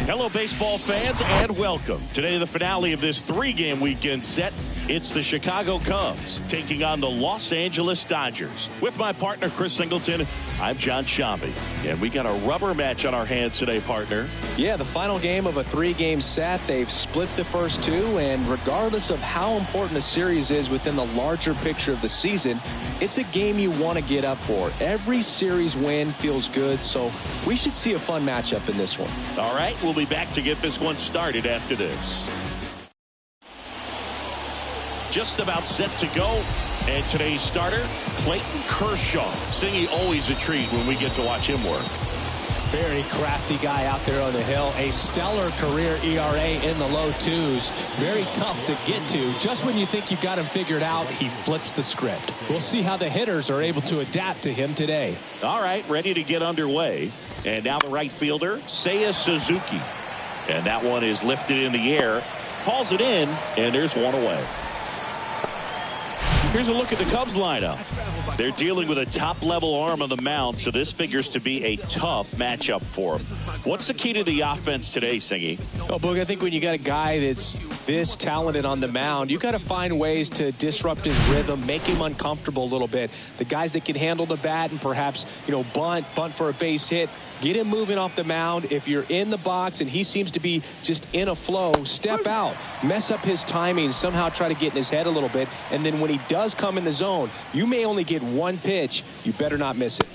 Hello, baseball fans, and welcome. Today, the finale of this three-game weekend set. It's the Chicago Cubs taking on the Los Angeles Dodgers. With my partner, Chris Singleton, I'm John Shambi. And we got a rubber match on our hands today, partner. Yeah, the final game of a three-game set. They've split the first two, and regardless of how important a series is within the larger picture of the season, it's a game you want to get up for. Every series win feels good, so we should see a fun matchup in this one. All right, we'll be back to get this one started after this. Just about set to go. And today's starter, Clayton Kershaw. Singy, always a treat when we get to watch him work. Very crafty guy out there on the hill. A stellar career ERA in the low twos. Very tough to get to. Just when you think you've got him figured out, he flips the script. We'll see how the hitters are able to adapt to him today. All right, ready to get underway. And now the right fielder, Seiya Suzuki. And that one is lifted in the air. Calls it in, and there's one away. Here's a look at the Cubs lineup. They're dealing with a top-level arm on the mound, so this figures to be a tough matchup for them. What's the key to the offense today, Singy? Oh, Boog, I think when you got a guy that's this talented on the mound, you got to find ways to disrupt his rhythm, make him uncomfortable a little bit. The guys that can handle the bat and perhaps, bunt for a base hit, get him moving off the mound. If you're in the box and he seems to be just in a flow, step out, mess up his timing, somehow try to get in his head a little bit. And then when he does come in the zone, you may only get one pitch. You better not miss it.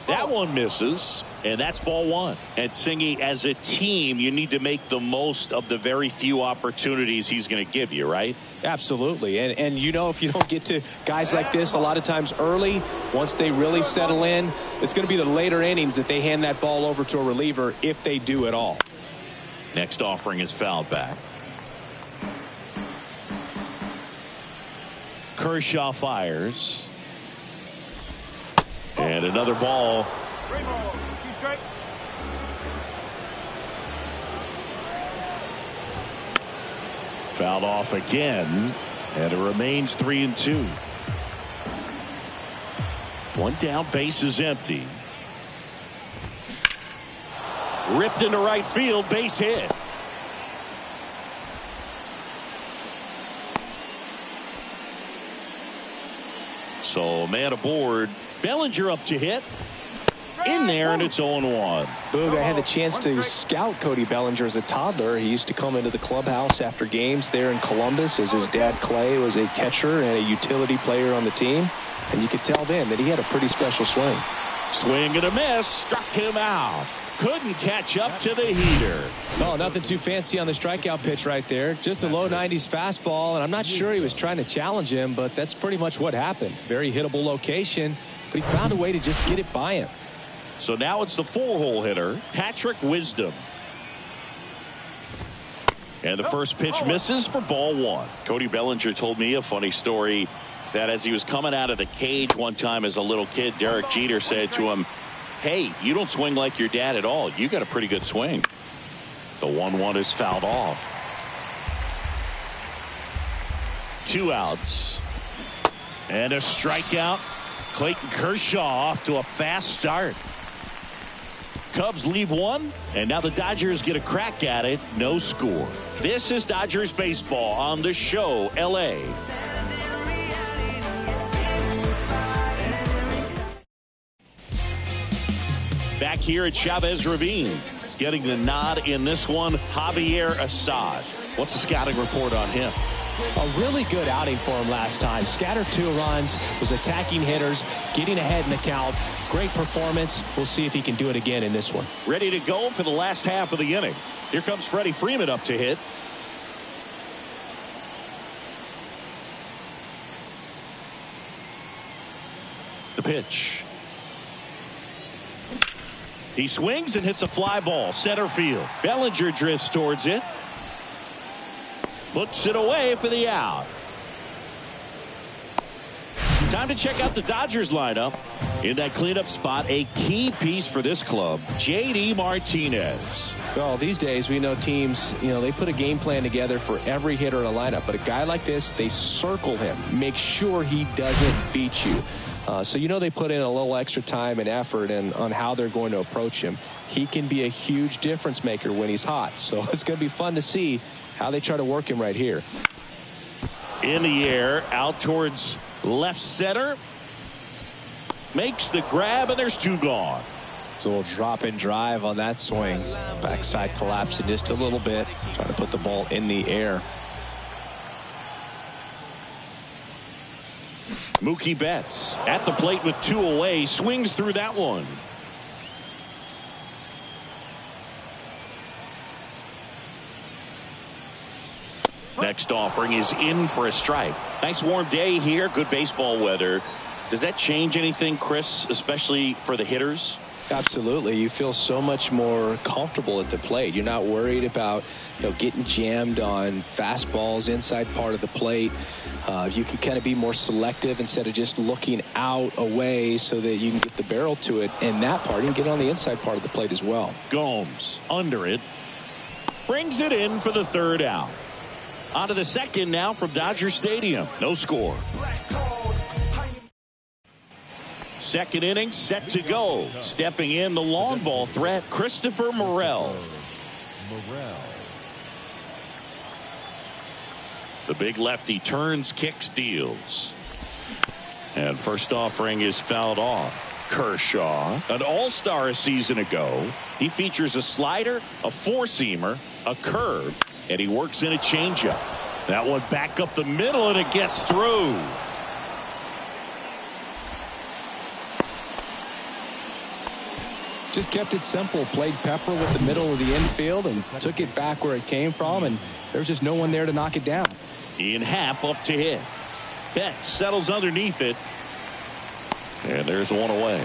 That one misses, and that's ball one. And Singy, as a team, you need to make the most of the very few opportunities he's going to give you, right? Absolutely. And if you don't get to guys like this a lot of times early, once they really settle in, it's going to be the later innings that they hand that ball over to a reliever if they do at all. Next offering is fouled back. Kershaw fires. And another ball. Fouled off again, and it remains 3-2. One down, base is empty. Ripped into right field, base hit. So man aboard. Bellinger up to hit. In there, and it's 0-1. Boog, I had the chance to scout Cody Bellinger as a toddler. He used to come into the clubhouse after games there in Columbus, as his dad Clay was a catcher and a utility player on the team. And you could tell then that he had a pretty special swing. Swing and a miss. Struck him out. Couldn't catch up to the heater. Oh, nothing too fancy on the strikeout pitch right there. Just a low 90s fastball, and I'm not sure he was trying to challenge him, but that's pretty much what happened. Very hittable location, but he found a way to just get it by him. So now it's the four-hole hitter, Patrick Wisdom. And the first pitch misses for ball one. Cody Bellinger told me a funny story that as he was coming out of the cage one time as a little kid, Derek Jeter said to him, "Hey, you don't swing like your dad at all. You got a pretty good swing." The 1-1 is fouled off. 2 outs. And a strikeout. Clayton Kershaw off to a fast start. Cubs leave one, and now the Dodgers get a crack at it. No score. This is Dodgers baseball on the show, L.A. Back here at Chavez Ravine, getting the nod in this one, Javier Assad. What's the scouting report on him? A really good outing for him last time. Scattered 2 runs, was attacking hitters, getting ahead in the count. Great performance. We'll see if he can do it again in this one. Ready to go for the last half of the inning. Here comes Freddie Freeman up to hit. The pitch. He swings and hits a fly ball, center field. Bellinger drifts towards it. Puts it away for the out. Time to check out the Dodgers lineup. In that cleanup spot, a key piece for this club, J.D. Martinez. Well, these days we know teams, they put a game plan together for every hitter in a lineup. But a guy like this, they circle him, make sure he doesn't beat you. So you know they put in a little extra time and effort on how they're going to approach him. He can be a huge difference maker when he's hot. So it's going to be fun to see how they try to work him right here. In the air, out towards left center. Makes the grab, and there's 2 gone. It's a little drop and drive on that swing. Backside collapsing just a little bit. Trying to put the ball in the air. Mookie Betts at the plate with 2 away. Swings through that one. Next offering is in for a strike. Nice warm day here. Good baseball weather. Does that change anything, Chris, especially for the hitters? Absolutely. You feel so much more comfortable at the plate. You're not worried about getting jammed on fastballs inside part of the plate. You can kind of be more selective instead of just looking out away so that you can get the barrel to it. And that part, you can get on the inside part of the plate as well. Gomes under it. Brings it in for the 3rd out. On to the 2nd now from Dodger Stadium. No score. 2nd inning set to go. Stepping in the long ball threat, Christopher Morel. The big lefty turns, kicks, deals. And first offering is fouled off. Kershaw, an all-star a season ago. He features a slider, a four-seamer, a curve, and he works in a changeup. That one back up the middle, and it gets through. Just kept it simple. Played pepper with the middle of the infield and took it back where it came from, and there's just no one there to knock it down. Ian Happ up to hit. Betts settles underneath it. And there's one away.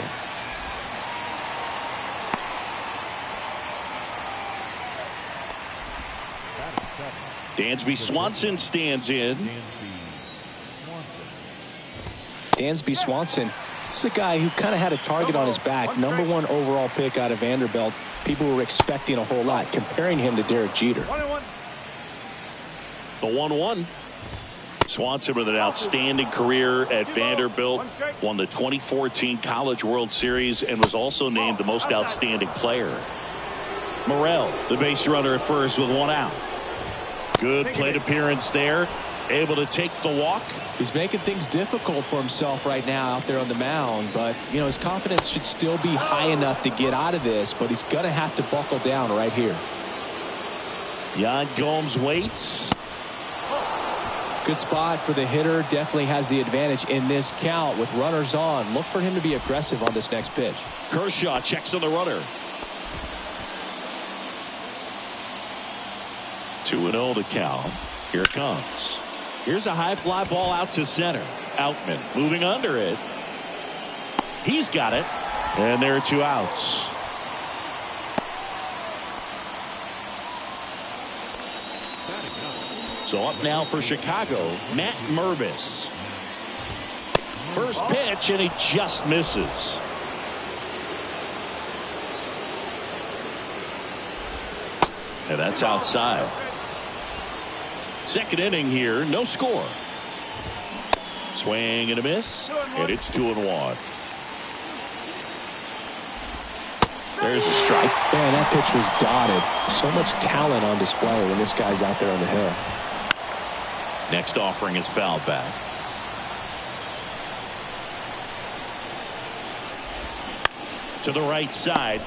Dansby Swanson stands in. Dansby Swanson. This is a guy who kind of had a target on his back. #1 overall pick out of Vanderbilt. People were expecting a whole lot, comparing him to Derek Jeter. The 1-1. Swanson with an outstanding career at Vanderbilt. Won the 2014 College World Series and was also named the most outstanding player. Morel, the base runner at first with 1 out. Good plate appearance there. Able to take the walk. He's making things difficult for himself right now out there on the mound, but his confidence should still be high enough to get out of this, but he's going to have to buckle down right here. Yan Gomes waits. Good spot for the hitter. Definitely has the advantage in this count with runners on. Look for him to be aggressive on this next pitch. Kershaw checks on the runner. 2-0 the count. Here it comes. Here's a high fly ball out to center. Outman moving under it. He's got it. And there are 2 outs. So up now for Chicago, Matt Mervis. First pitch, and he just misses. And that's outside. Second inning here, no score. Swing and a miss, and it's 2-1. There's a strike. Man, that pitch was dotted. So much talent on display when this guy's out there on the hill. Next offering is fouled back. To the right side.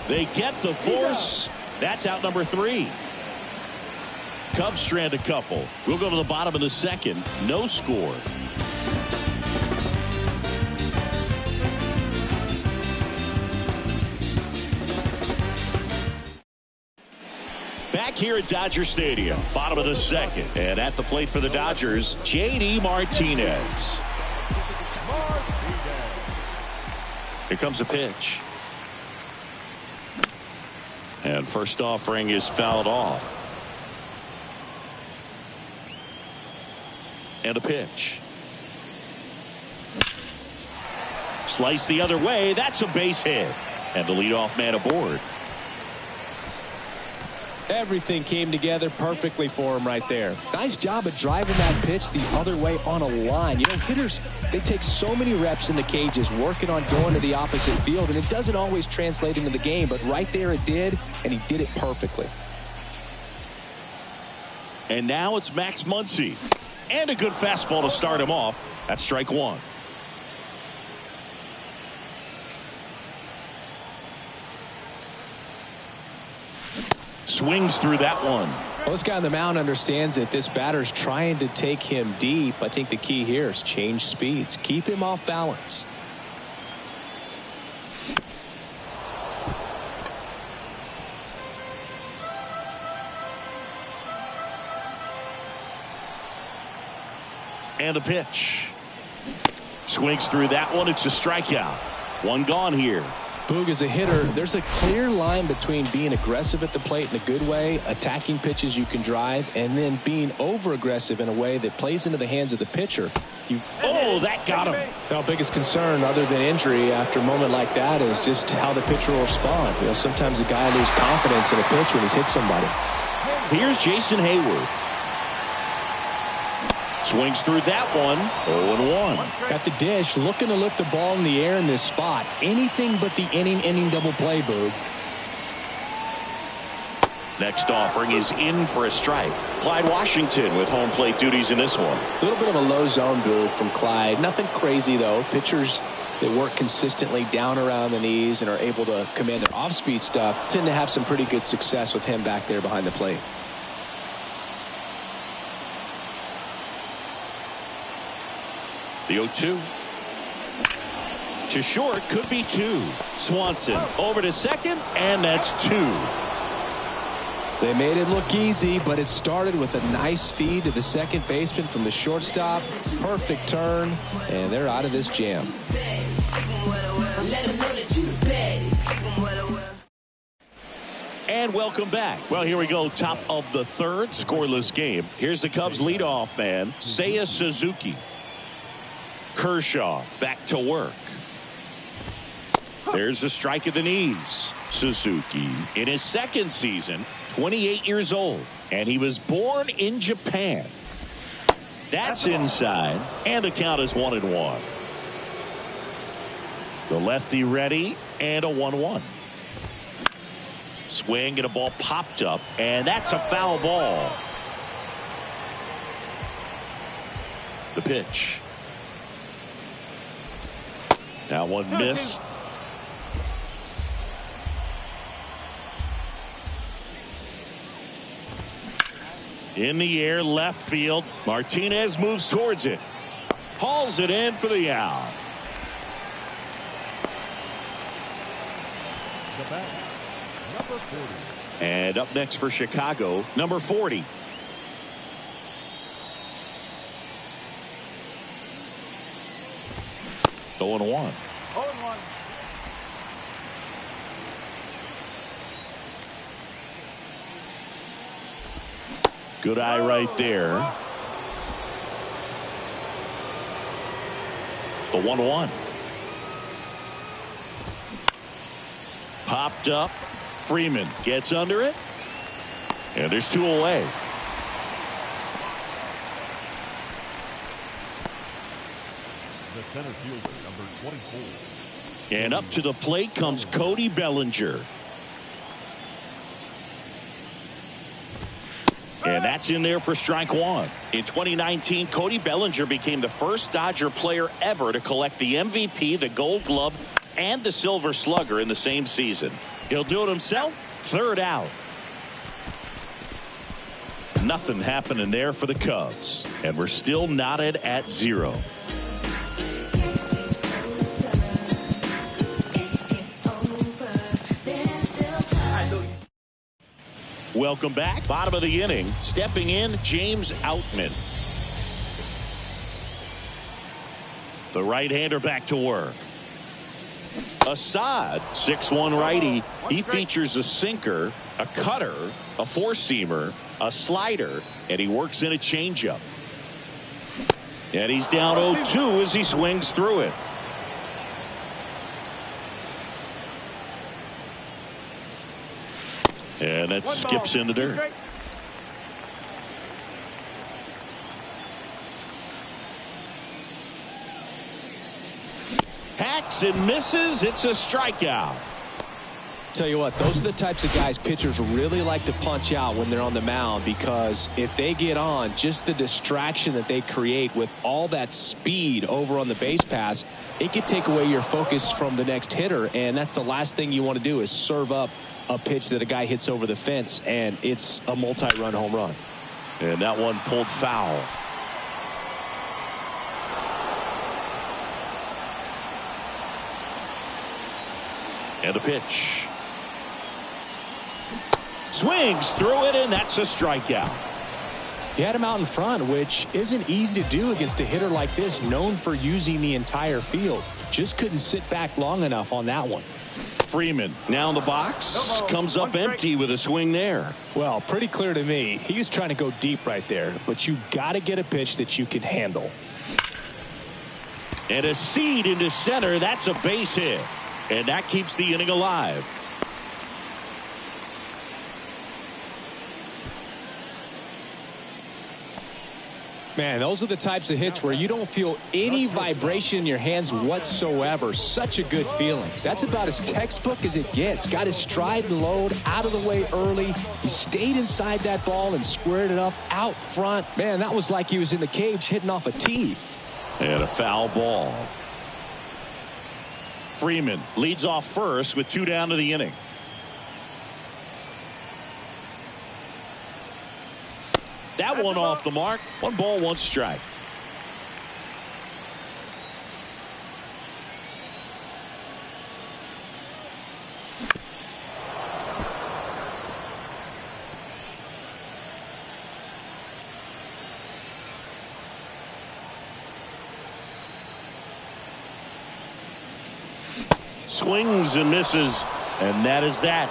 They get the force. That's out number 3. Cubs strand a couple. We'll go to the bottom of the 2nd. No score. Back here at Dodger Stadium, bottom of the 2nd. And at the plate for the Dodgers, J.D. Martinez. Here comes a pitch. And first offering is fouled off. And a pitch. Slice the other way. That's a base hit. And the leadoff man aboard. Everything came together perfectly for him right there. Nice job of driving that pitch the other way on a line. You know, hitters, they take so many reps in the cages working on going to the opposite field, and it doesn't always translate into the game, but right there it did, and he did it perfectly. And now it's Max Muncy. And a good fastball to start him off. That's strike one. Swings through that one. Well, this guy on the mound understands that this batter's trying to take him deep. I think the key here is change speeds. Keep him off balance. And a pitch. Swings through that one. It's a strikeout. One gone here. Boog, as a hitter, there's a clear line between being aggressive at the plate in a good way, attacking pitches you can drive, and then being over-aggressive in a way that plays into the hands of the pitcher. Oh, that got him. Our biggest concern, other than injury after a moment like that, is just how the pitcher will respond. You know, sometimes a guy loses confidence in a pitch when he's hit somebody. Here's Jason Hayward. Swings through that one. 0-1. At the dish, looking to lift the ball in the air in this spot. Anything but the inning double play, Boog. Next offering is in for a strike. Clyde Washington with home plate duties in this one. A little bit of a low zone, Boog, from Clyde. Nothing crazy, though. Pitchers that work consistently down around the knees and are able to command their off-speed stuff tend to have some pretty good success with him back there behind the plate. The 0-2. To short, could be two. Swanson over to second, and that's two. They made it look easy, but it started with a nice feed to the second baseman from the shortstop. Perfect turn, and they're out of this jam. And welcome back. Well, here we go. Top of the third, scoreless game. Here's the Cubs leadoff man, Seiya Suzuki. Kershaw back to work. There's a strike at the knees. Suzuki in his second season, 28 years old, and he was born in Japan. That's inside, and the count is 1-1. The lefty ready, and a 1-1. Swing and a ball popped up, and that's a foul ball. The pitch. That one missed. In the air, left field. Martinez moves towards it. Hauls it in for the out. And up next for Chicago, number 40. Going 1. Good eye right there. The 1-1. Popped up. Freeman gets under it. And there's 2 away. The center fielder, number 24. And up to the plate comes Cody Bellinger. And that's in there for strike one. In 2019, Cody Bellinger became the first Dodger player ever to collect the MVP, the Gold Glove, and the Silver Slugger in the same season. He'll do it himself. Third out. Nothing happening there for the Cubs. And we're still knotted at 0. Welcome back. Bottom of the inning. Stepping in, James Outman. The right-hander back to work. Assad, 6'1" righty. He features a sinker, a cutter, a four-seamer, a slider, and he works in a changeup. And he's down 0-2 as he swings through it. And that skips in the dirt. Hacks and misses. It's a strikeout. Tell you what, those are the types of guys pitchers really like to punch out when they're on the mound, because if they get on, just the distraction that they create with all that speed over on the base pass, it could take away your focus from the next hitter, and that's the last thing you want to do is serve up a pitch that a guy hits over the fence, and it's a multi-run home run. And that one pulled foul. And a pitch. Swings through it, and that's a strikeout. He had him out in front, which isn't easy to do against a hitter like this, known for using the entire field. Just couldn't sit back long enough on that one. Freeman now in the box, comes up empty with a swing there. Well, pretty clear to me. He was trying to go deep right there, but you got to get a pitch that you can handle. And a seed into center. That's a base hit. And that keeps the inning alive. Man, those are the types of hits where you don't feel any vibration in your hands whatsoever. Such a good feeling. That's about as textbook as it gets. Got his stride and load out of the way early. He stayed inside that ball and squared it up out front. Man, that was like he was in the cage hitting off a tee. And a foul ball. Freeman leads off first with 2 down to the inning. That one off the mark. 1 ball, 1 strike. Swings and misses, and that is that.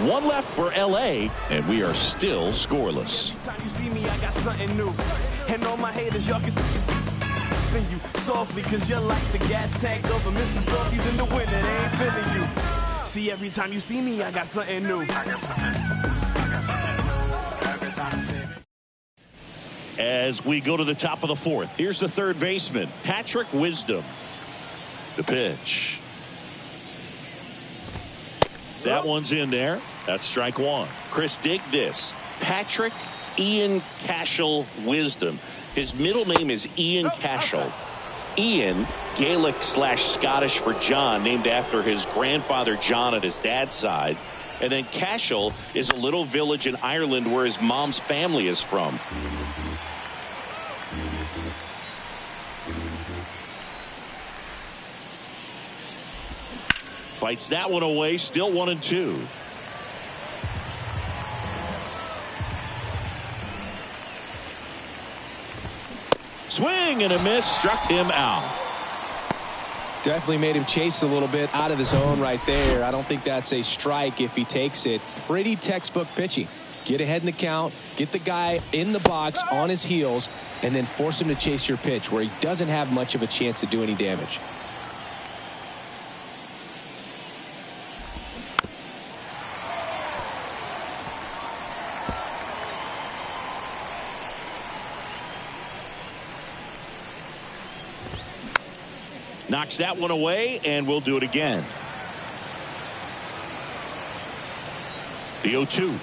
1 left for LA, and we are still scoreless. You see me, I got something new. And all my haters, y'all can you softly, cause you're like the gas tank of a Mr. Salty's in the winter. They ain't feeling you. See, every time you see me, I got something new. Every time you see me. As we go to the top of the 4th, here's the third baseman, Patrick Wisdom. The pitch. That one's in there. That's strike 1. Chris, dig this. Patrick Ian Cashel Wisdom. His middle name is Ian Cashel. Ian, Gaelic/Scottish for John, named after his grandfather John at his dad's side. And then Cashel is a little village in Ireland where his mom's family is from. Fights that one away, still 1-2. Swing and a miss, struck him out. Definitely made him chase a little bit out of the zone right there. I don't think that's a strike if he takes it. Pretty textbook pitching. Get ahead in the count, get the guy in the box on his heels, and then force him to chase your pitch where he doesn't have much of a chance to do any damage. Knocks that one away, and we'll do it again. The 0-2.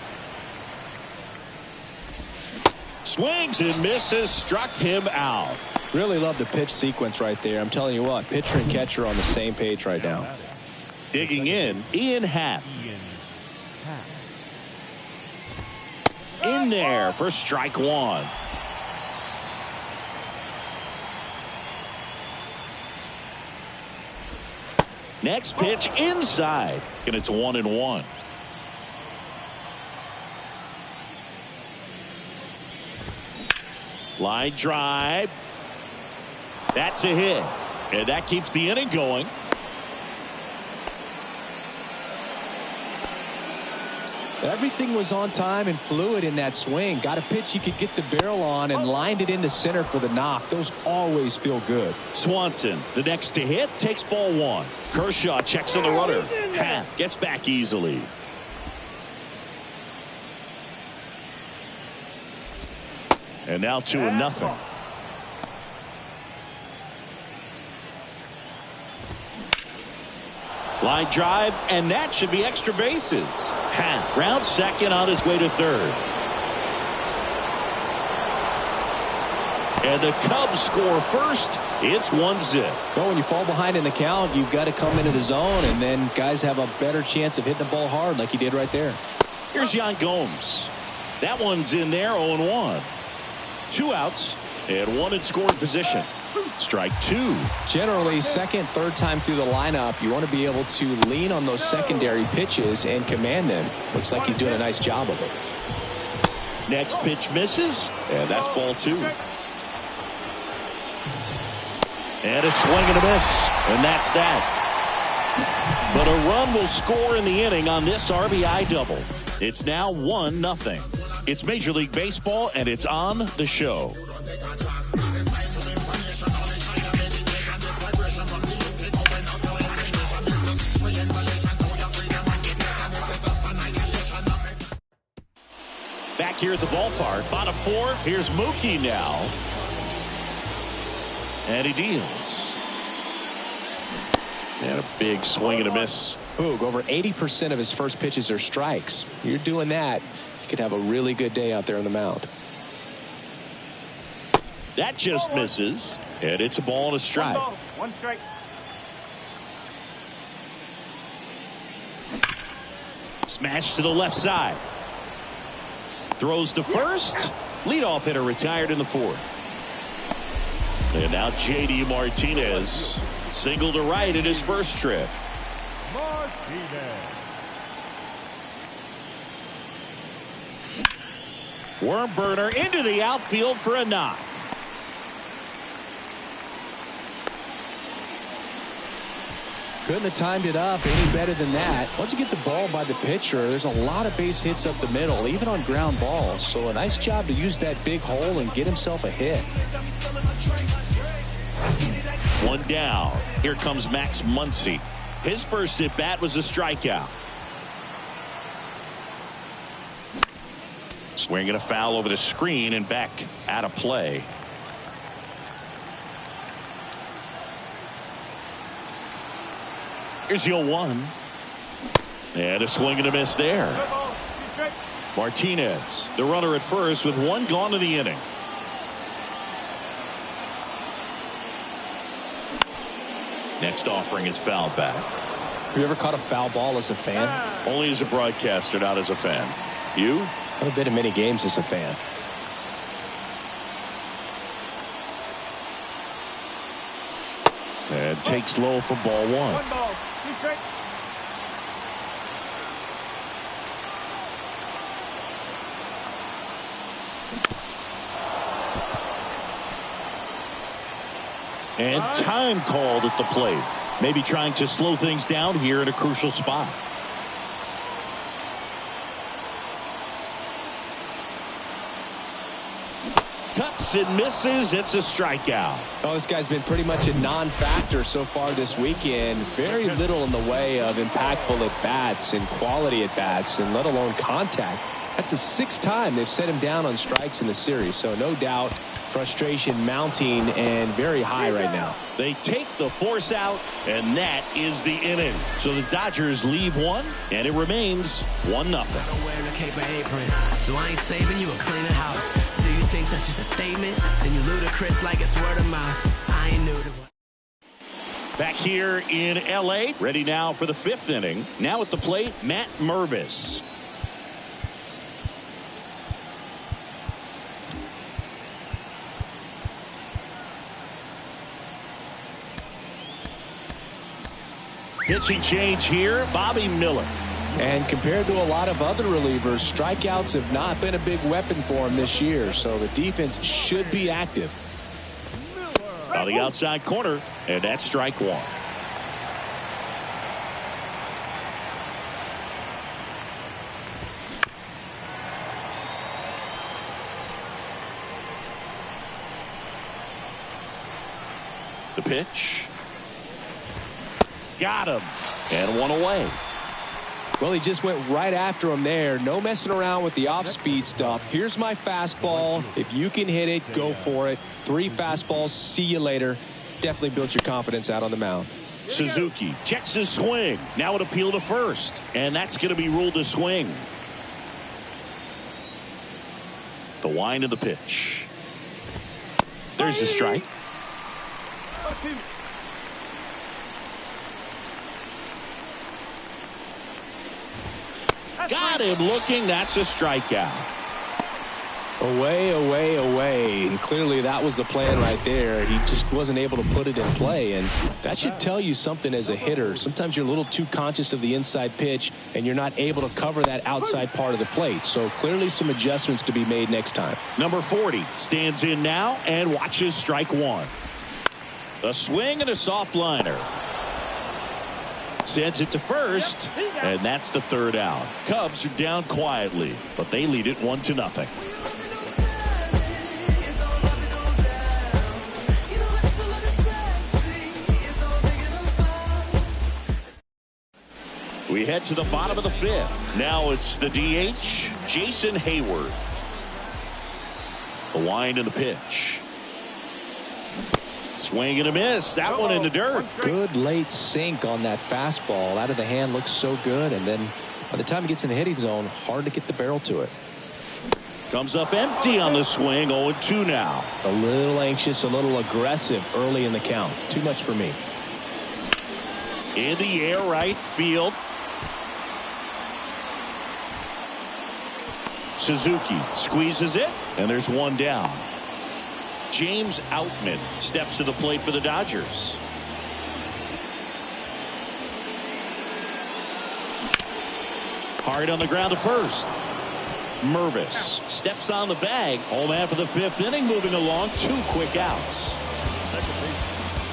Swings and misses, struck him out. Really love the pitch sequence right there. I'm telling you what, pitcher and catcher are on the same page right now. Digging in, Ian Happ. In there for strike 1. Next pitch inside, and it's 1-1. Line drive. That's a hit, and that keeps the inning going. Everything was on time and fluid in that swing. Got a pitch you could get the barrel on and lined it into center for the knock. Those always feel good. Swanson, the next to hit, takes ball 1. Kershaw checks on the runner. Happ gets back easily. And now 2-0. Line drive, and that should be extra bases. Happ rounds second on his way to third. And the Cubs score first. It's 1-0. Well, when you fall behind in the count, you've got to come into the zone, and then guys have a better chance of hitting the ball hard like he did right there. Here's Yan Gomes. That one's in there, 0-1. 2 outs and 1 in scoring position. Strike 2. Generally, second, third time through the lineup, you want to be able to lean on those secondary pitches and command them. Looks like he's doing a nice job of it. Next pitch misses, and that's ball 2. And a swing and a miss, and that's that. But a run will score in the inning on this RBI double. It's now 1-0. It's Major League Baseball, and it's on the show. Back here at the ballpark, bottom 4. Here's Mookie now. And he deals. And a big swing and a miss. Boog, over 80% of his first pitches are strikes. You're doing that, you could have a really good day out there on the mound. That just misses. And it's a ball and a strike. 1 strike. Smash to the left side. Throws to first. Leadoff hitter retired in the 4th. And now J.D. Martinez single to right in his first trip. Martinez. Worm burner into the outfield for a knock. Couldn't have timed it up any better than that. Once you get the ball by the pitcher, there's a lot of base hits up the middle, even on ground balls. So a nice job to use that big hole and get himself a hit. 1 down. Here comes Max Muncy. His first at bat was a strikeout. Swinging a foul over the screen and back out of play. Here's the 0-1. And a swing and a miss there. Martinez, the runner at first with 1 gone to the inning. Next offering is foul back. Have you ever caught a foul ball as a fan? Only as a broadcaster, not as a fan. You? I've been in many games as a fan. And takes low for ball 1. 1 ball, 2 strikes. And time called at the plate. Maybe trying to slow things down here in a crucial spot. Cuts and misses. It's a strikeout. Oh, this guy's been pretty much a non-factor so far this weekend. Very little in the way of impactful at-bats and quality at-bats, and let alone contact. That's the 6th time they've set him down on strikes in the series. So no doubt frustration mounting and very high right now. They take the force out, and that is the inning. So the Dodgers leave 1, and it remains 1-0. I'm wearing a cape and apron, so I ain't saving you a cleaner house. Do you think that's just a statement? Then you ludicrous like it's word of mouth. I ain't new to it. Back here in L.A., ready now for the 5th inning. Now at the plate, Matt Mervis. Pitching change here, Bobby Miller. And compared to a lot of other relievers, strikeouts have not been a big weapon for him this year. So the defense should be active. On the outside corner, and that's strike 1. The pitch. Got him. And 1 away. Well, he just went right after him there. No messing around with the off-speed stuff. Here's my fastball. If you can hit it, go for it. 3 fastballs. See you later. Definitely built your confidence out on the mound. Suzuki checks his swing. Now an appeal to first. And that's going to be ruled a swing. The wind of the pitch. There's the strike. Got him looking. That's a strikeout. Away, away, away. And clearly that was the plan right there. He just wasn't able to put it in play. And that should tell you something as a hitter. Sometimes you're a little too conscious of the inside pitch and you're not able to cover that outside part of the plate. So clearly some adjustments to be made next time. Number 40 stands in now and watches strike 1. A swing and a soft liner. Sends it to first, and that's the 3rd out. Cubs are down quietly, but they lead it 1-0. We head to the bottom of the 5th. Now it's the DH, Jason Hayward. The wind and the pitch. Swing and a miss. That one in the dirt. Good late sink on that fastball. Out of the hand looks so good. And then by the time it gets in the hitting zone, hard to get the barrel to it. Comes up empty on the swing. 0-2 now. A little anxious, a little aggressive early in the count. Too much for me. In the air, right field. Suzuki squeezes it, and there's one down. James Outman steps to the plate for the Dodgers. Hard on the ground to first. Mervis steps on the bag. Home man for the 5th inning, moving along. 2 quick outs.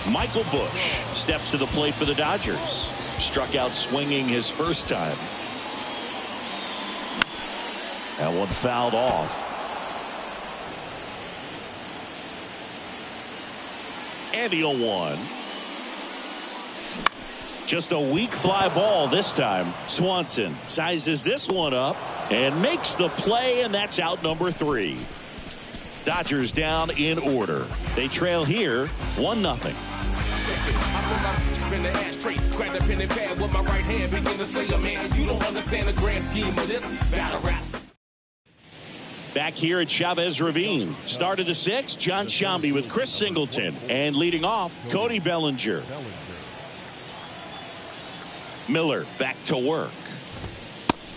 Michael Busch steps to the plate for the Dodgers. Struck out swinging his first time. That one fouled off. And the 0-1. Just a weak fly ball this time. Swanson sizes this one up and makes the play, and that's out number 3. Dodgers down in order. They trail here 1-0. In the ashtray, grab the pen and pad with my right hand, begin to slay a man. You don't understand the grand scheme of this battle raps. Back here at Chavez Ravine. Start of the 6th, John Sciambi with Chris Singleton. And leading off, Cody Bellinger. Miller back to work.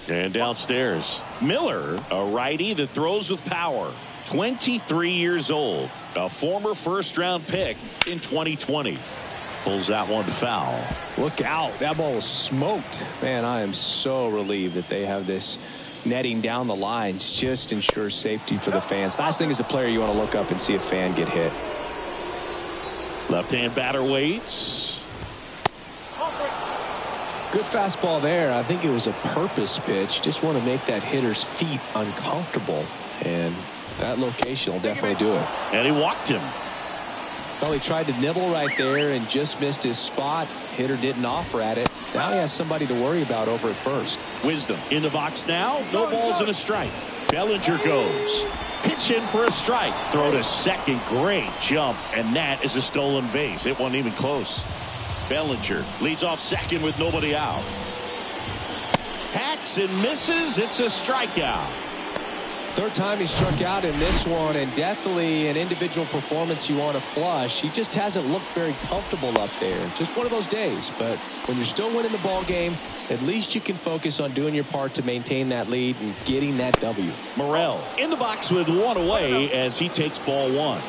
And downstairs. Miller, a righty that throws with power. 23 years old. A former first-round pick in 2020. Pulls that one foul. Look out. That ball was smoked. Man, I am so relieved that they have this netting down the lines. Just ensures safety for the fans. Last thing as a player, you want to look up and see a fan get hit. Left-hand batter waits. Good fastball there. I think it was a purpose pitch. Just want to make that hitter's feet uncomfortable. And that location will definitely do it. And he walked him. Well, he tried to nibble right there and just missed his spot. Hitter didn't offer at it. Now he has somebody to worry about over at first. Wisdom in the box now. No balls and a strike. Bellinger goes. Pitch in for a strike. Throw to second. Great jump. And that is a stolen base. It wasn't even close. Bellinger leads off second with nobody out. Hacks and misses. It's a strikeout. Third time he struck out in this one, and definitely an individual performance you want to flush. He just hasn't looked very comfortable up there. Just one of those days. But when you're still winning the ball game, at least you can focus on doing your part to maintain that lead and getting that W. Morel in the box with one away as he takes ball 1.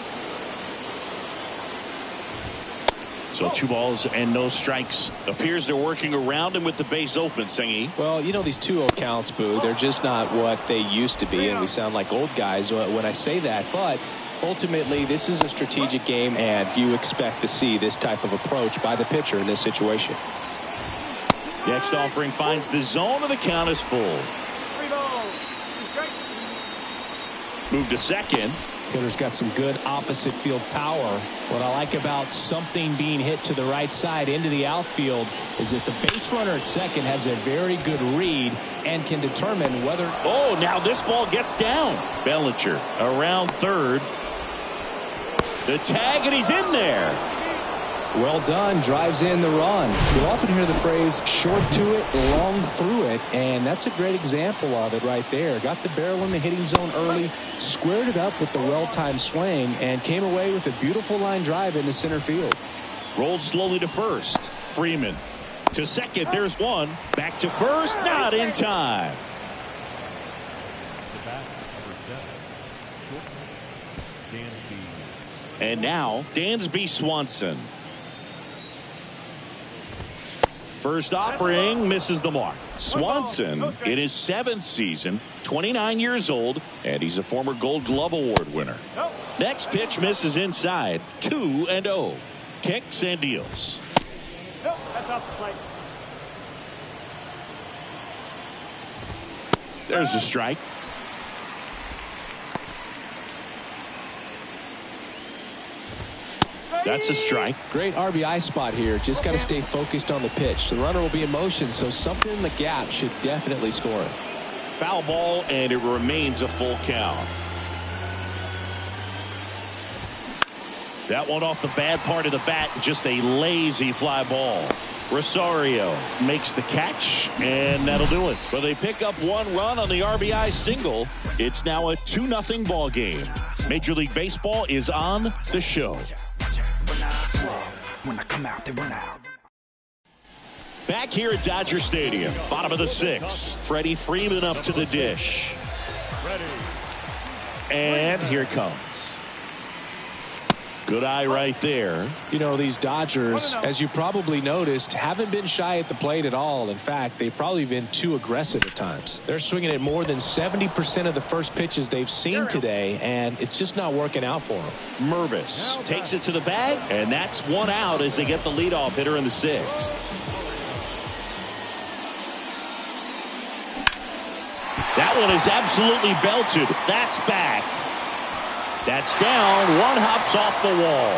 So 2 balls and no strikes. Appears they're working around him with the base open, Singy. Well, you know, these 2-0 counts, Boo, they're just not what they used to be, and we sound like old guys when I say that. But ultimately, this is a strategic game, and you expect to see this type of approach by the pitcher in this situation. Next offering finds the zone, and the count is full. 3 balls, 2 strikes. Move to second. Hitter's got some good opposite field power. What I like about something being hit to the right side into the outfield is that the base runner at second has a very good read and can determine whether... Oh, now this ball gets down. Bellinger around third. The tag, and he's in there. Well done. Drives in the run. You'll often hear the phrase short to it, long through it, and that's a great example of it right there. Got the barrel in the hitting zone early, squared it up with the well-timed swing, and came away with a beautiful line drive into center field. Rolled slowly to first. Freeman to second. There's one. Back to first. Not in time. And now Dansby Swanson. First offering misses the mark. Swanson in his 7th season, 29 years old, and he's a former Gold Glove Award winner. Next pitch misses inside. 2-0. Kicks and deals. Nope, that's off the plate. There's a strike. That's a strike. Great RBI spot here. Just got to stay focused on the pitch. The runner will be in motion, so something in the gap should definitely score it. Foul ball, and it remains a full count. That one off the bad part of the bat, just a lazy fly ball. Rosario makes the catch, and that'll do it. But they pick up one run on the RBI single. It's now a 2-0 ball game. Major League Baseball is on the show. When I come out, they run out. Back here at Dodger Stadium, bottom of the 6th. Freddie Freeman up to the dish. And here it comes. Good eye right there. You know, these Dodgers, as you probably noticed, haven't been shy at the plate at all. In fact, they've probably been too aggressive at times. They're swinging at more than 70% of the first pitches they've seen today, and it's just not working out for them. Mervis takes it to the bag, and that's one out as they get the leadoff hitter in the 6th. That one is absolutely belted. That's back. That's down. One hops off the wall.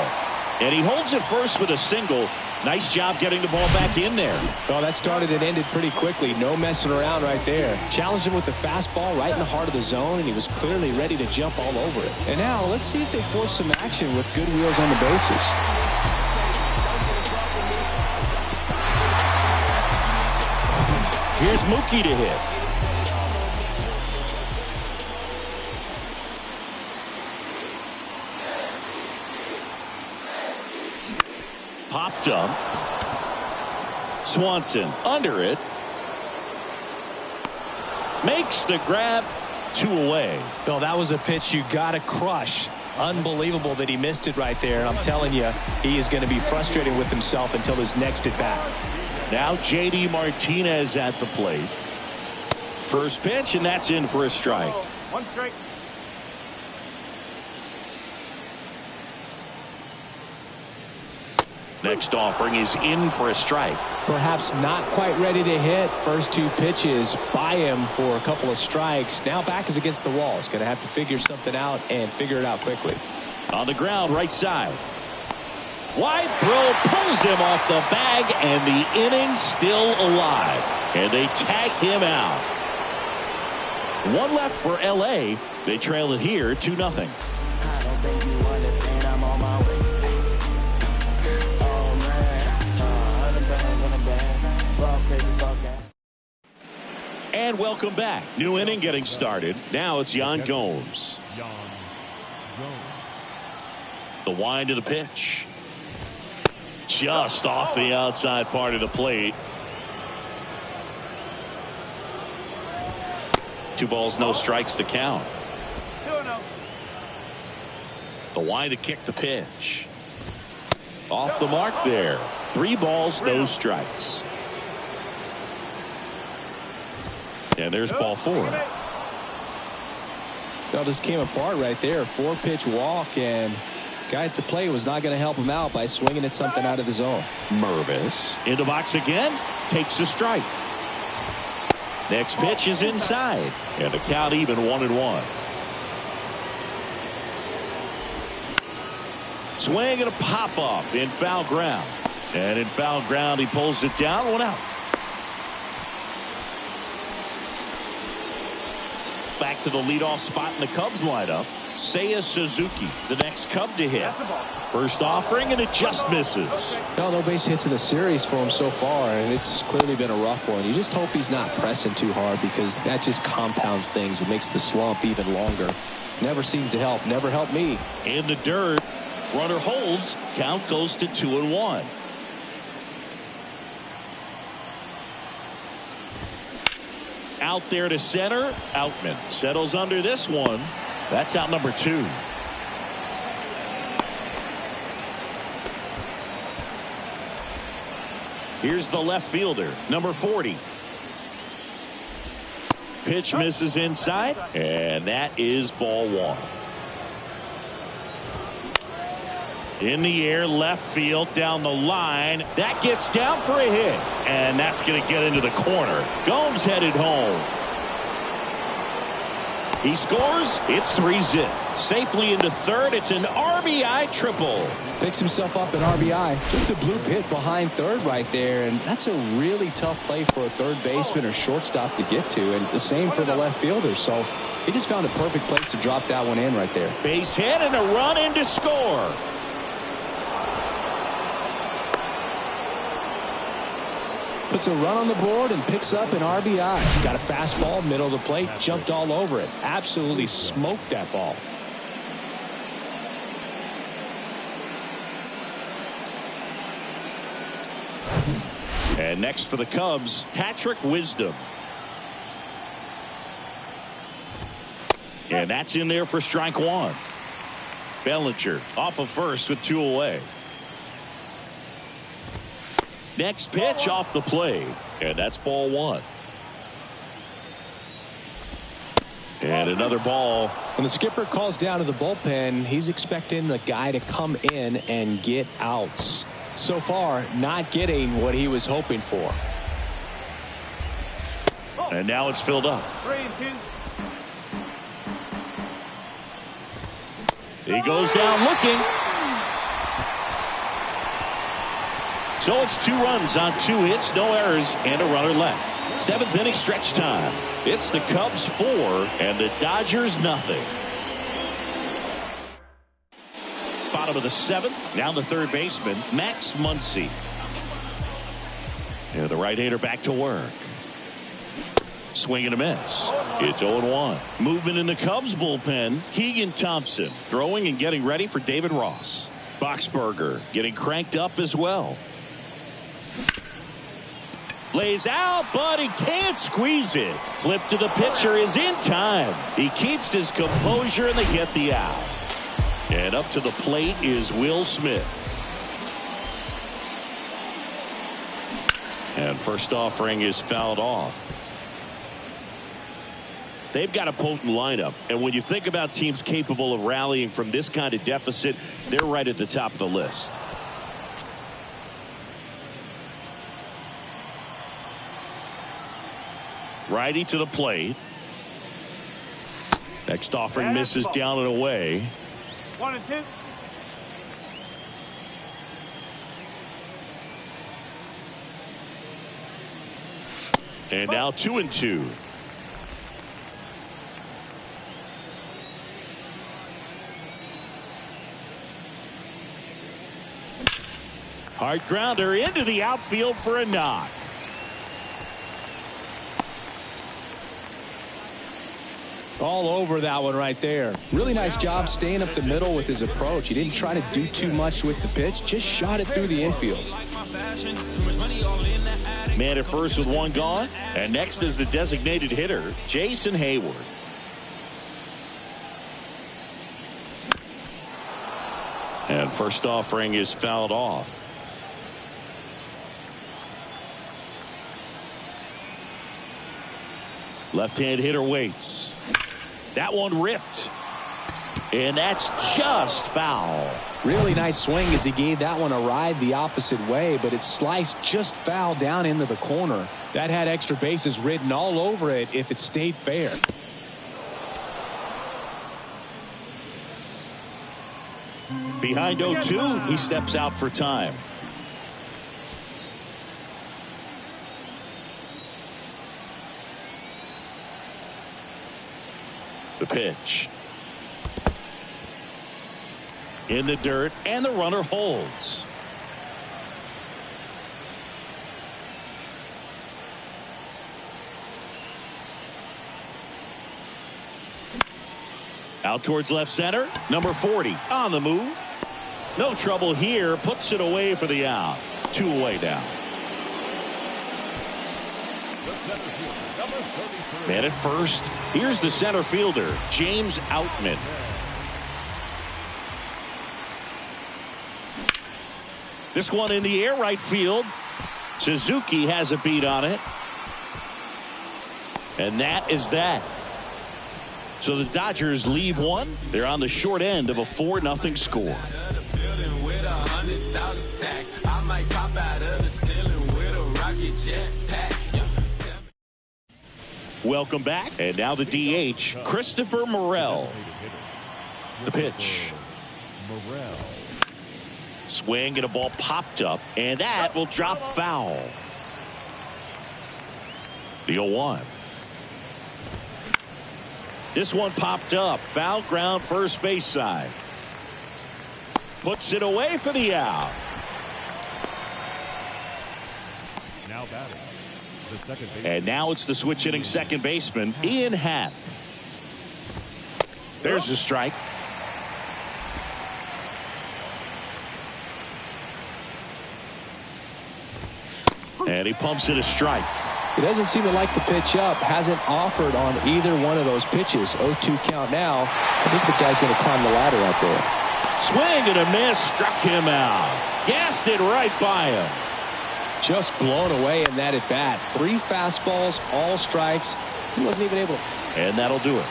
And he holds it first with a single. Nice job getting the ball back in there. Well, that started and ended pretty quickly. No messing around right there. Challenged him with the fastball right in the heart of the zone, and he was clearly ready to jump all over it. And now let's see if they force some action with good wheels on the bases. Here's Mookie to hit. Popped up. Swanson under it. Makes the grab. 2 away. Well, that was a pitch you got to crush. Unbelievable that he missed it right there. I'm telling you, he is going to be frustrated with himself until his next at bat. Now J.D. Martinez at the plate. First pitch, and that's in for a strike. 1 strike. Next offering is in for a strike. Perhaps not quite ready to hit. First 2 pitches by him for a couple of strikes. Now back is against the wall. He's going to have to figure something out and figure it out quickly. On the ground, right side. Wide throw pulls him off the bag, and the inning still alive. And they tag him out. 1 left for L.A. They trail it here 2-0. I don't think you understand, I'm on my way. And welcome back. New inning getting started. Now it's Yan Gomes. The wind of the pitch. Just off the outside part of the plate. 2 balls, no strikes to count. 2-0. The wind to kick the pitch. Off the mark there. 3 balls, no strikes. And there's ball 4. Well, just came apart right there. 4-pitch walk, and guy at the plate was not going to help him out by swinging at something out of the zone. Mervis in the box again, takes a strike. Next pitch is inside, and the count even 1-1. Swing and a pop-up in foul ground. And in foul ground, he pulls it down. 1 out. Back to the leadoff spot in the Cubs lineup. Seiya Suzuki, the next Cub to hit. First offering, and it just misses. No base hits in the series for him so far, and it's clearly been a rough one. You just hope he's not pressing too hard, because that just compounds things. It makes the slump even longer. Never seemed to help. Never helped me. In the dirt, runner holds. Count goes to 2-1. Out there to center. Outman settles under this one. That's out number 2. Here's the left fielder, number 40. Pitch misses inside, and that is ball 1. In the air, left field, down the line. That gets down for a hit, and that's going to get into the corner. Gomes headed home. He scores. It's 3-zip. Safely into third. It's an RBI triple. Picks himself up an RBI. Just a bloop hit behind third right there, and that's a really tough play for a third baseman or shortstop to get to, and the same for the left fielder. So he just found a perfect place to drop that one in right there. Base hit and a run in to score. Puts a run on the board and picks up an RBI. Got a fastball, middle of the plate, jumped all over it. Absolutely smoked that ball. And next for the Cubs, Patrick Wisdom. And that's in there for strike 1. Bellinger off of first with 2 away. Next pitch off the plate, and that's ball 1. And another ball. When the skipper calls down to the bullpen, he's expecting the guy to come in and get outs. So far, not getting what he was hoping for. And now it's filled up. 3-2. He goes down looking. So it's 2 runs on 2 hits, no errors, and a runner left. 7th inning stretch time. It's the Cubs 4 and the Dodgers nothing. Bottom of the 7th. Now the third baseman, Max Muncy. And the right-hander back to work. Swing and a miss. It's 0-1. Movement in the Cubs bullpen. Keegan Thompson throwing and getting ready for David Ross. Boxberger getting cranked up as well. Lays out, but he can't squeeze it. Flip to the pitcher is in time. He keeps his composure and they get the out. And up to the plate is Will Smith. And first offering is fouled off. They've got a potent lineup, and when you think about teams capable of rallying from this kind of deficit, they're right at the top of the list. Righty to the plate. Next offering misses down and away. 1-2. And now 2-2. Hard grounder into the outfield for a knock. All over that one right there. Really nice job staying up the middle with his approach. He didn't try to do too much with the pitch, just shot it through the infield. Man at first with 1 gone, and next is the designated hitter, Jason Hayward. And first offering is fouled off. Left-hand hitter waits. That one ripped. And that's just foul. Really nice swing as he gave that one a ride the opposite way, but it sliced just foul down into the corner. That had extra bases written all over it if it stayed fair. Behind 0-2, he steps out for time. The pitch. In the dirt, and the runner holds. Out towards left center. Number 40 on the move. No trouble here. Puts it away for the out. 2 away now. Man at first. Here's the center fielder, James Outman. This one in the air right field. Suzuki has a beat on it. And that is that. So the Dodgers leave one. They're on the short end of a 4-0 score. Welcome back. And now the DH, Christopher Morel. The pitch. Morel. Swing and a ball popped up, and that will drop foul. The 0-1. This one popped up. Foul ground first base side. Puts it away for the out. Now batting. The second baseman. And now it's the switch hitting second baseman, Ian Happ. There's the strike. And he pumps it a strike. He doesn't seem to like the pitch up. Hasn't offered on either one of those pitches. 0-2 count now. I think the guy's going to climb the ladder out there. Swing and a miss. Struck him out. Gassed it right by him. Just blown away in that at bat. 3 fastballs, all strikes. He wasn't even able to. And that'll do it.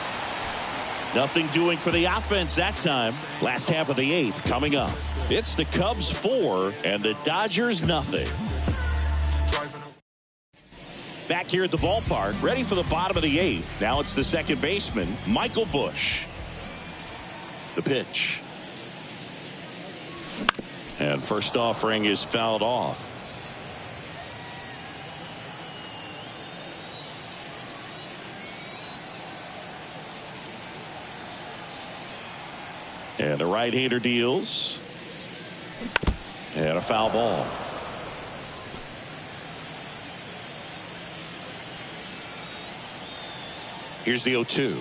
Nothing doing for the offense that time. Last half of the 8th coming up. It's the Cubs 4 and the Dodgers nothing. Back here at the ballpark, ready for the bottom of the 8th. Now it's the second baseman, Michael Busch. The pitch. And first offering is fouled off. And the right-hander deals. And a foul ball. Here's the 0-2.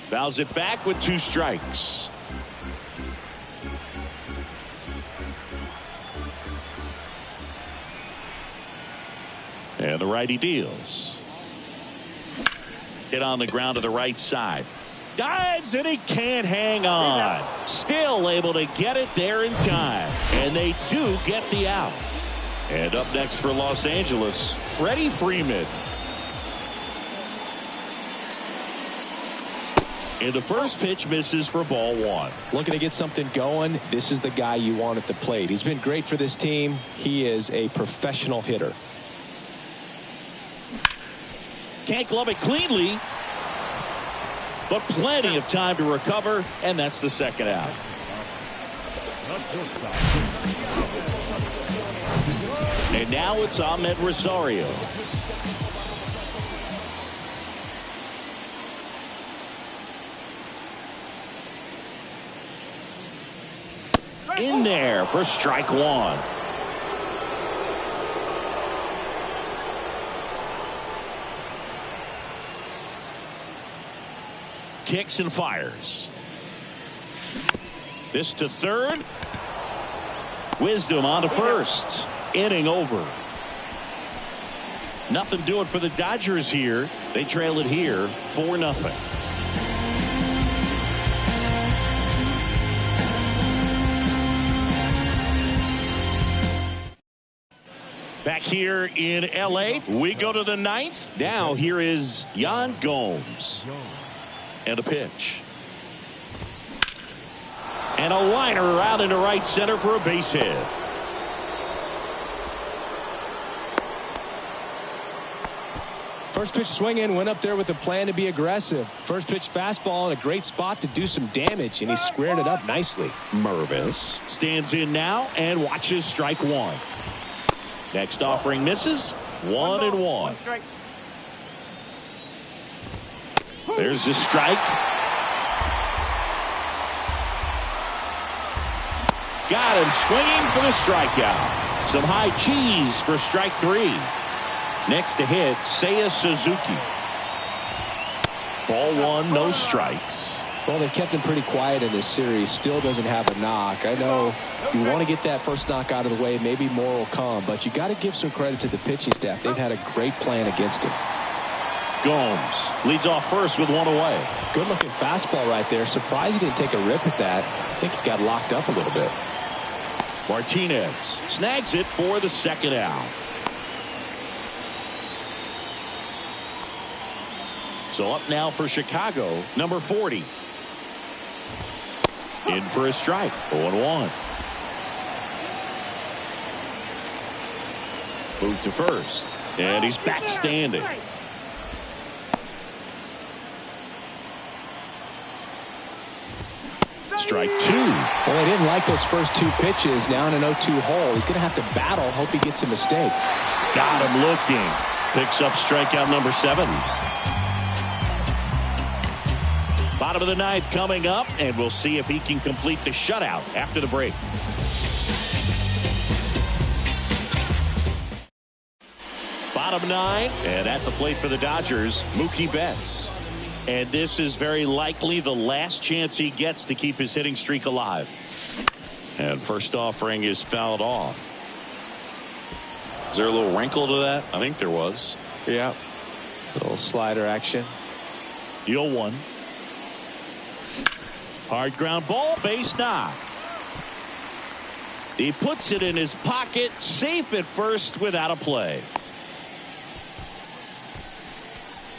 Fouls it back with 2 strikes. And the righty deals. Hit on the ground to the right side. Dives and he can't hang on. Still able to get it there in time. And they do get the out. And up next for Los Angeles, Freddie Freeman. And the first pitch misses for ball 1. Looking to get something going. This is the guy you want at the plate. He's been great for this team. He is a professional hitter. Can't glove it cleanly, but plenty of time to recover, and that's the second out. And now it's Ahmed Rosario. In there for strike 1. Kicks and fires. This to third. Wisdom on to first. Inning over. Nothing doing for the Dodgers here. They trail it here 4-0. Back here in L.A., we go to the 9th. Now here is Yan Gomes. And a pitch. And a liner out into right center for a base hit. First pitch swinging, went up there with a plan to be aggressive. First pitch fastball in a great spot to do some damage, and he squared it up nicely. Mervis stands in now and watches strike one. Next offering misses. 1-1. Strike. There's the strike. Got him swinging for the strikeout. Some high cheese for strike three. Next to hit, Seiya Suzuki. Ball one, no strikes. Well, they've kept him pretty quiet in this series. Still doesn't have a knock. I know you want to get that first knock out of the way. Maybe more will come, but you got to give some credit to the pitching staff. They've had a great plan against him. Gomes leads off first with one away. Good looking fastball right there. Surprised he didn't take a rip at that. I think he got locked up a little bit. Martinez snags it for the second out. So up now for Chicago, number 40. In for a strike, 0-1. Move to first, and he's back standing. Strike two. Well, they didn't like those first two pitches. Now in an 0-2 hole. He's going to have to battle. Hope he gets a mistake. Got him looking. Picks up strikeout number 7. Bottom of the ninth coming up, and we'll see if he can complete the shutout after the break. Bottom 9, and at the plate for the Dodgers, Mookie Betts. And this is very likely the last chance he gets to keep his hitting streak alive. And first offering is fouled off. Is there a little wrinkle to that? I think there was. Yeah. A little slider action. 0-1. Hard ground ball, base knock. He puts it in his pocket, safe at first without a play.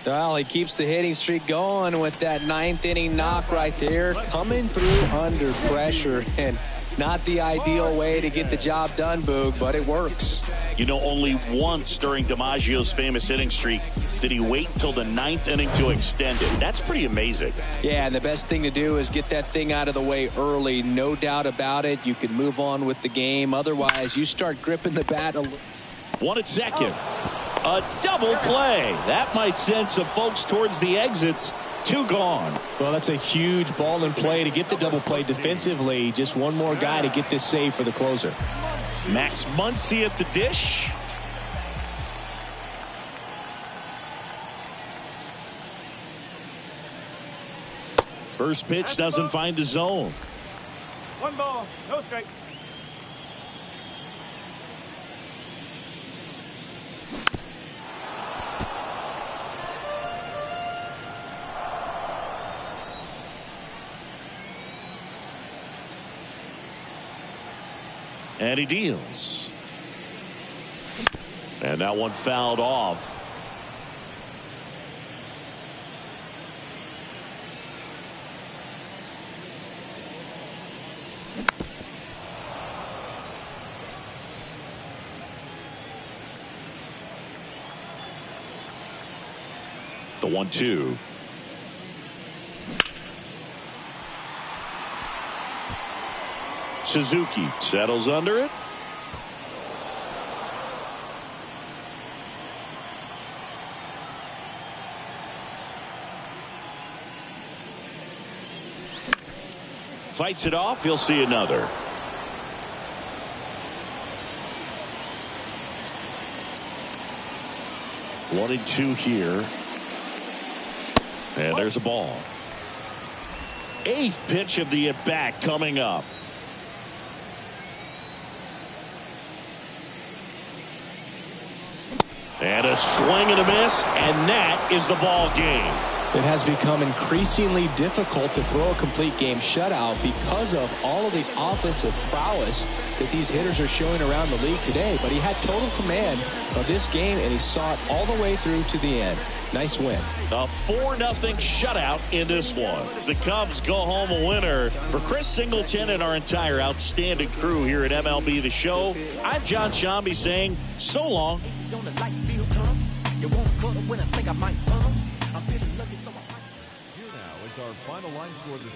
Well, he keeps the hitting streak going with that 9th inning knock right there. Coming through under pressure, and not the ideal way to get the job done, Boog, but it works. You know, only once during DiMaggio's famous hitting streak did he wait till the 9th inning to extend it. That's pretty amazing. Yeah, and the best thing to do is get that thing out of the way early. No doubt about it. You can move on with the game. Otherwise, you start gripping the bat a little. One at second. A double play. That might send some folks towards the exits. 2 gone. Well, that's a huge ball in play to get the double play defensively. Just one more guy to get this save for the closer. Max Muncy at the dish. First pitch doesn't find the zone. 1 ball, no strike. And he deals. And that one fouled off. The 1-2. Suzuki settles under it. Fights it off. He'll see another. One and 2 here. And there's a ball. 8th pitch of the at-bat coming up. And a swing and a miss, and that is the ball game. It has become increasingly difficult to throw a complete game shutout because of all of the offensive prowess that these hitters are showing around the league today. But he had total command of this game, and he saw it all the way through to the end. Nice win. A 4-0 shutout in this one. The Cubs go home a winner. For Chris Singleton and our entire outstanding crew here at MLB The Show, I'm John Shambi saying so long. caught up when I think I might. I'm feeling lucky, so I might. Here now is our final line score this